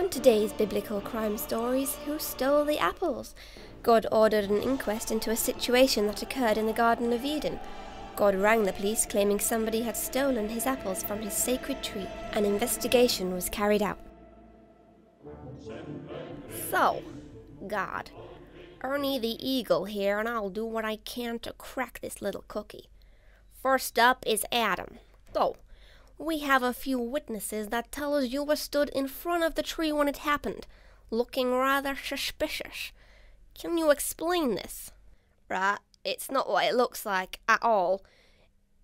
On today's biblical crime stories, who stole the apples? God ordered an inquest into a situation that occurred in the Garden of Eden. God rang the police claiming somebody had stolen his apples from his sacred tree. An investigation was carried out. So, God, Ernie the Eagle here, and I'll do what I can to crack this little cookie. First up is Adam. So, we have a few witnesses that tell us you were stood in front of the tree when it happened, looking rather suspicious. Can you explain this? Right, it's not what it looks like at all.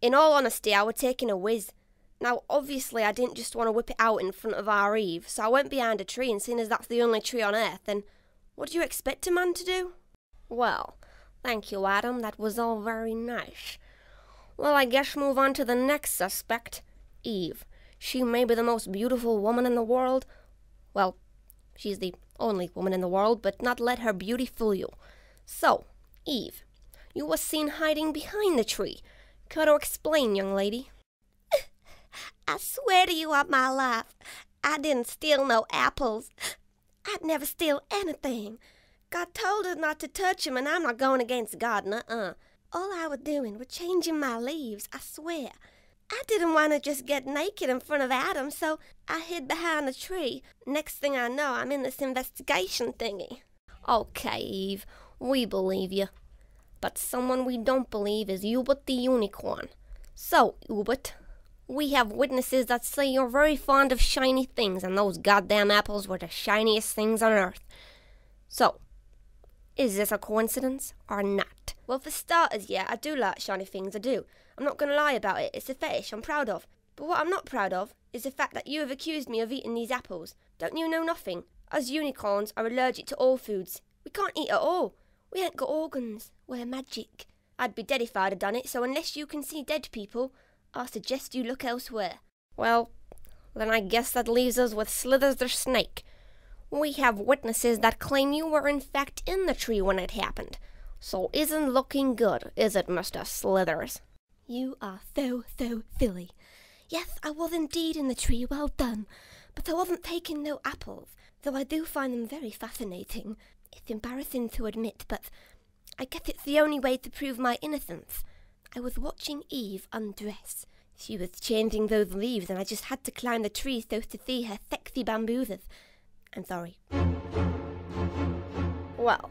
In all honesty, I was taking a whiz. Now, obviously, I didn't just want to whip it out in front of our Eve, so I went behind a tree, and seeing as that's the only tree on earth, then what do you expect a man to do? Well, thank you, Adam, that was all very nice. Well, I guess move on to the next suspect, Eve. She may be the most beautiful woman in the world. Well, she's the only woman in the world, but not let her beauty fool you. So, Eve, you were seen hiding behind the tree. Could you explain, young lady? I swear to you on my life, I didn't steal no apples. I'd never steal anything. God told us not to touch 'em, and I'm not going against God, All I was doing was changing my leaves, I swear. I didn't want to just get naked in front of Adam, so I hid behind a tree. Next thing I know, I'm in this investigation thingy. Okay, Eve, we believe you. But someone we don't believe is Hubert the Unicorn. So, Hubert, we have witnesses that say you're very fond of shiny things, and those goddamn apples were the shiniest things on earth. So, is this a coincidence or not? Well, for starters, yeah, I do like shiny things, I do. I'm not going to lie about it. It's a fetish I'm proud of. But what I'm not proud of is the fact that you have accused me of eating these apples. Don't you know nothing? Us unicorns are allergic to all foods. We can't eat at all. We ain't got organs. We're magic. I'd be dead if I'd have done it, so unless you can see dead people, I suggest you look elsewhere. Well, then I guess that leaves us with Slithers the Snake. We have witnesses that claim you were in fact in the tree when it happened. So isn't looking good, is it, Mr. Slithers? You are so silly. Yes, I was indeed in the tree, well done. But I wasn't taking no apples, though I do find them very fascinating. It's embarrassing to admit, but I guess it's the only way to prove my innocence. I was watching Eve undress. She was changing those leaves, and I just had to climb the tree so to see her sexy bamboozers. I'm sorry. Well,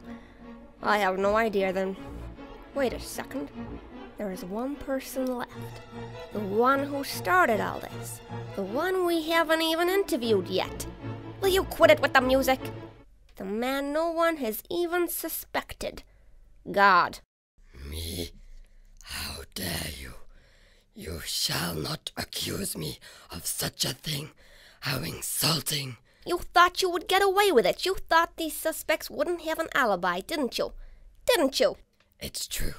I have no idea then. Wait a second. There is one person left. The one who started all this. The one we haven't even interviewed yet. Will you quit it with the music? The man no one has even suspected. God. Me? How dare you? You shall not accuse me of such a thing. How insulting. You thought you would get away with it. You thought these suspects wouldn't have an alibi, didn't you? Didn't you? It's true.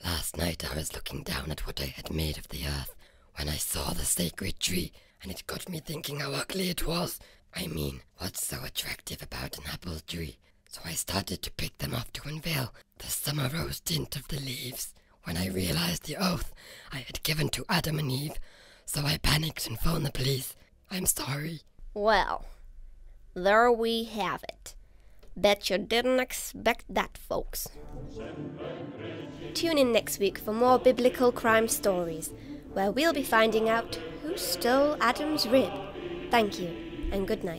Last night I was looking down at what I had made of the earth when I saw the sacred tree, and it got me thinking how ugly it was. I mean, what's so attractive about an apple tree? So I started to pick them off to unveil the summer rose tint of the leaves when I realized the oath I had given to Adam and Eve. So I panicked and phoned the police. I'm sorry. Well, there we have it. Bet you didn't expect that, folks. Tune in next week for more biblical crime stories, where we'll be finding out who stole Adam's rib. Thank you, and good night.